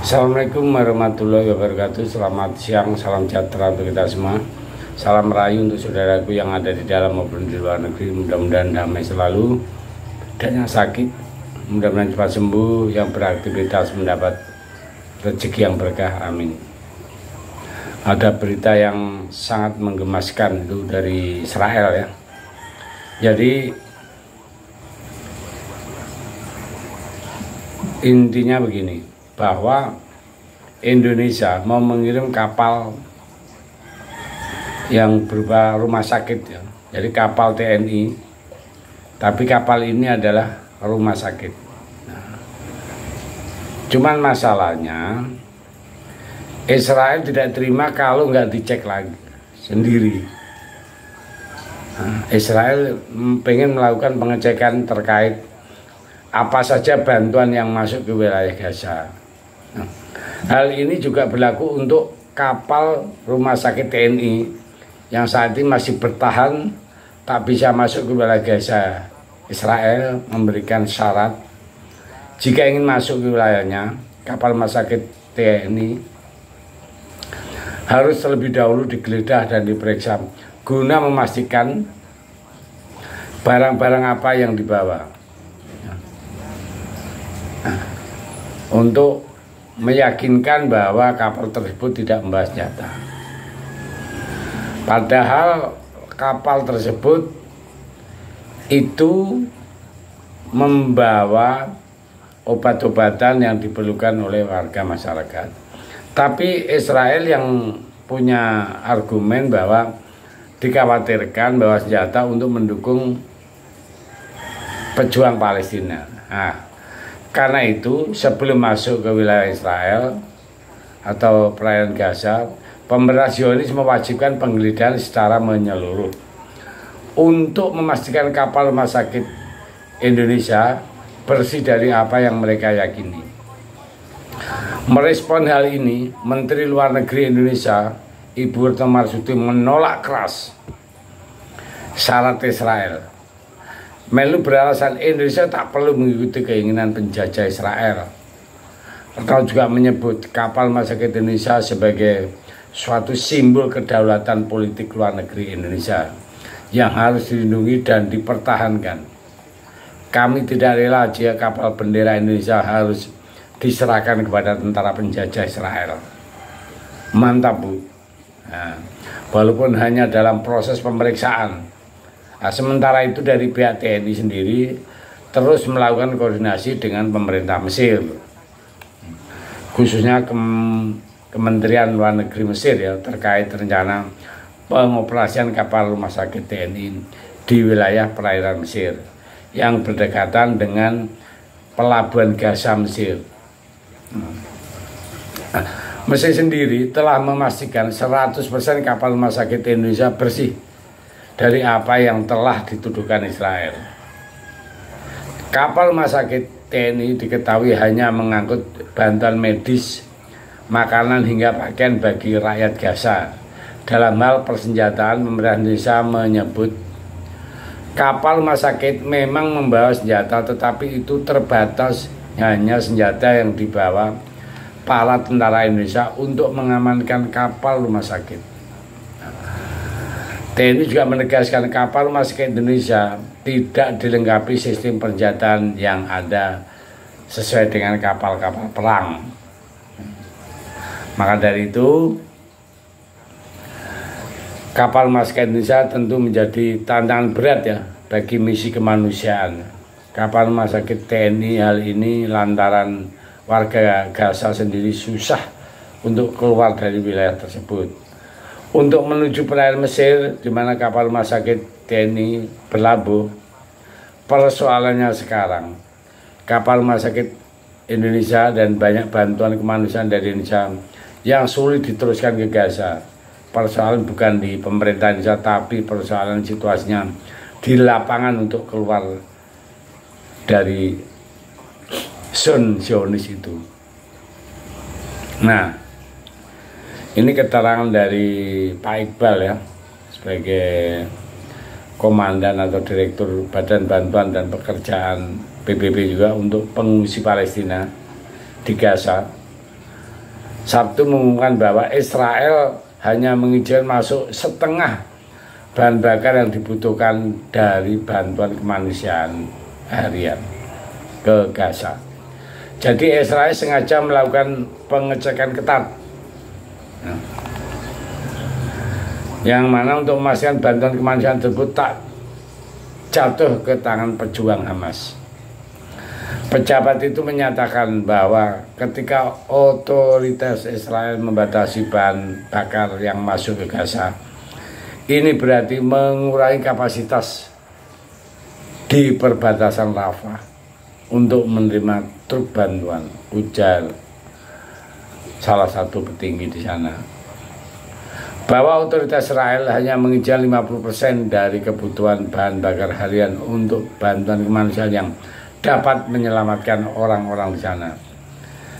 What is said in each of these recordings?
Assalamualaikum warahmatullahi wabarakatuh. Selamat siang, salam sejahtera untuk kita semua. Salam rayu untuk saudaraku yang ada di dalam maupun di luar negeri. Mudah-mudahan damai selalu. Dan yang sakit mudah-mudahan cepat sembuh. Yang beraktivitas mendapat rezeki yang berkah, amin. Ada berita yang sangat menggemaskan itu dari Israel ya. Jadi intinya begini, bahwa Indonesia mau mengirim kapal yang berupa rumah sakit ya. Jadi kapal TNI, tapi kapal ini adalah rumah sakit. Nah, cuman masalahnya Israel tidak terima kalau nggak dicek lagi sendiri. Nah, Israel pengen melakukan pengecekan terkait apa saja bantuan yang masuk ke wilayah Gaza. Nah, hal ini juga berlaku untuk kapal rumah sakit TNI yang saat ini masih bertahan tak bisa masuk ke wilayah Gaza. Israel memberikan syarat jika ingin masuk ke wilayahnya, kapal rumah sakit TNI harus terlebih dahulu digeledah dan diperiksa guna memastikan barang-barang apa yang dibawa. Untuk meyakinkan bahwa kapal tersebut tidak membawa senjata. Padahal kapal tersebut itu membawa obat-obatan yang diperlukan oleh warga masyarakat. Tapi Israel yang punya argumen bahwa dikhawatirkan bahwa senjata untuk mendukung pejuang Palestina. Nah, karena itu sebelum masuk ke wilayah Israel atau perairan Gaza, pemerintah Zionis mewajibkan penggeledahan secara menyeluruh untuk memastikan kapal rumah sakit Indonesia bersih dari apa yang mereka yakini. Merespon hal ini, Menteri Luar Negeri Indonesia Ibu Retno Marsudi menolak keras syarat Israel. Menlu beralasan Indonesia tak perlu mengikuti keinginan penjajah Israel. Retno juga menyebut kapal rumah sakit Indonesia sebagai suatu simbol kedaulatan politik luar negeri Indonesia yang harus dilindungi dan dipertahankan. Kami tidak rela jika kapal bendera Indonesia harus diserahkan kepada tentara penjajah Israel. Mantap, Bu. Nah, walaupun hanya dalam proses pemeriksaan. Nah, sementara itu dari pihak TNI sendiri terus melakukan koordinasi dengan pemerintah Mesir, khususnya Kementerian Luar Negeri Mesir ya, terkait rencana pengoperasian kapal rumah sakit TNI di wilayah perairan Mesir yang berdekatan dengan pelabuhan Gaza Mesir. Mesir sendiri telah memastikan 100% kapal rumah sakit Indonesia bersih dari apa yang telah dituduhkan Israel. Kapal rumah sakit TNI diketahui hanya mengangkut bantuan medis, makanan hingga pakaian bagi rakyat Gaza. Dalam hal persenjataan, pemerintah Indonesia menyebut kapal rumah sakit memang membawa senjata, tetapi itu terbatas hanya senjata yang dibawa para tentara Indonesia untuk mengamankan kapal rumah sakit. TNI juga menegaskan kapal rumah sakit Indonesia tidak dilengkapi sistem persenjataan yang ada sesuai dengan kapal-kapal perang. Maka dari itu, kapal rumah sakit Indonesia tentu menjadi tantangan berat ya bagi misi kemanusiaan. Kapal rumah sakit TNI hal ini lantaran warga Gaza sendiri susah untuk keluar dari wilayah tersebut. Untuk menuju perairan Mesir, di mana kapal rumah sakit TNI berlabuh, persoalannya sekarang, kapal rumah sakit Indonesia dan banyak bantuan kemanusiaan dari Indonesia yang sulit diteruskan ke Gaza. Persoalan bukan di pemerintah Indonesia, tapi persoalan situasinya di lapangan untuk keluar dari zona Zionis itu. Nah, ini keterangan dari Pak Iqbal ya, sebagai Komandan atau Direktur Badan Bantuan dan Pekerjaan PBB juga untuk pengungsi Palestina di Gaza. Sabtu mengumumkan bahwa Israel hanya mengizinkan masuk setengah bahan bakar yang dibutuhkan dari bantuan kemanusiaan harian ke Gaza. Jadi Israel sengaja melakukan pengecekan ketat, yang mana untuk memastikan bantuan kemanusiaan tersebut tak jatuh ke tangan pejuang Hamas. Pejabat itu menyatakan bahwa ketika otoritas Israel membatasi bahan bakar yang masuk ke Gaza, ini berarti mengurangi kapasitas di perbatasan Rafah untuk menerima truk bantuan, ujar salah satu petinggi di sana. Bahwa otoritas Israel hanya mengizinkan 50% dari kebutuhan bahan bakar harian untuk bantuan kemanusiaan yang dapat menyelamatkan orang-orang di sana.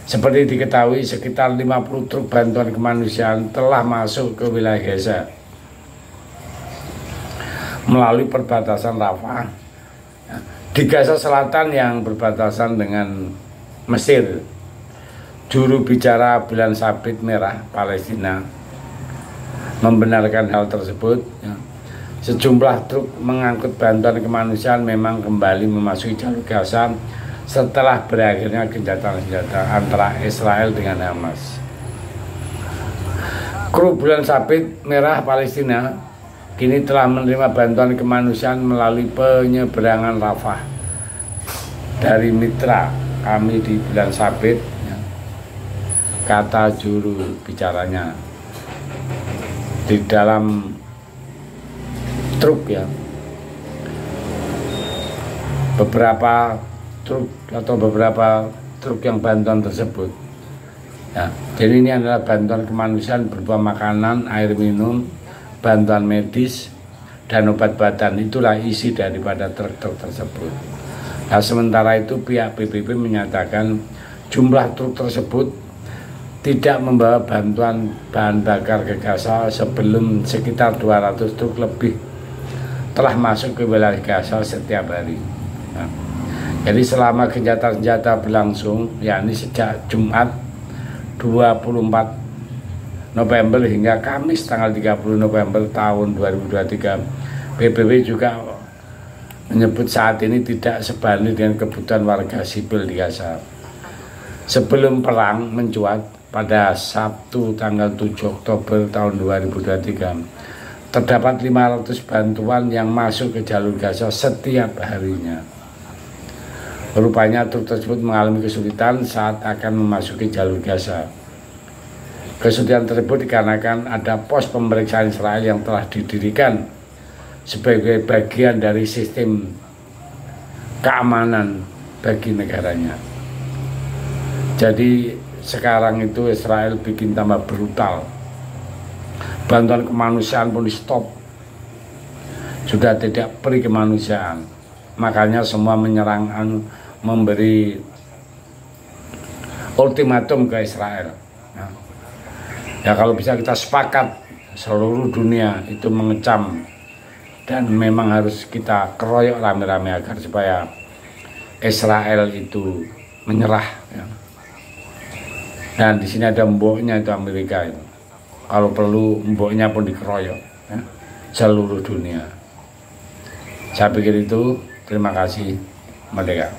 Seperti diketahui, sekitar 50 truk bantuan kemanusiaan telah masuk ke wilayah Gaza melalui perbatasan Rafah di Gaza Selatan yang berbatasan dengan Mesir. Juru bicara Bulan Sabit Merah Palestina membenarkan hal tersebut. Sejumlah truk mengangkut bantuan kemanusiaan memang kembali memasuki jalur Gaza setelah berakhirnya gencatan senjata antara Israel dengan Hamas. Kru Bulan Sabit Merah Palestina kini telah menerima bantuan kemanusiaan melalui penyeberangan Rafah dari mitra kami di Bulan Sabit, kata juru bicaranya. Di dalam truk beberapa truk yang bantuan tersebut jadi ini adalah bantuan kemanusiaan berupa makanan, air minum, bantuan medis, dan obat-obatan. Itulah isi daripada truk-truk tersebut. Nah, sementara itu pihak PBB menyatakan jumlah truk tersebut tidak membawa bantuan bahan bakar ke Gaza sebelum sekitar 200 truk lebih telah masuk ke wilayah Gaza setiap hari. Jadi selama gencatan senjata berlangsung, yakni sejak Jumat 24 November hingga Kamis tanggal 30 November tahun 2023, PBB juga menyebut saat ini tidak sebanding dengan kebutuhan warga sipil di Gaza. Sebelum perang mencuat pada Sabtu tanggal 7 Oktober tahun 2023, terdapat 500 bantuan yang masuk ke jalur Gaza setiap harinya. Rupanya truk tersebut mengalami kesulitan saat akan memasuki jalur Gaza. Kesulitan tersebut dikarenakan ada pos pemeriksaan Israel yang telah didirikan sebagai bagian dari sistem keamanan bagi negaranya. Jadi sekarang itu Israel bikin tambah brutal. Bantuan kemanusiaan pun di stop. Sudah tidak peri kemanusiaan. Makanya semua menyerang, memberi ultimatum ke Israel. Ya kalau bisa kita sepakat seluruh dunia itu mengecam, dan memang harus kita keroyok rame-rame agar supaya Israel itu menyerah. Dan di sini ada mboknya itu Amerika itu. Kalau perlu mboknya pun dikeroyok seluruh dunia. Saya pikir itu. Terima kasih. Merdeka.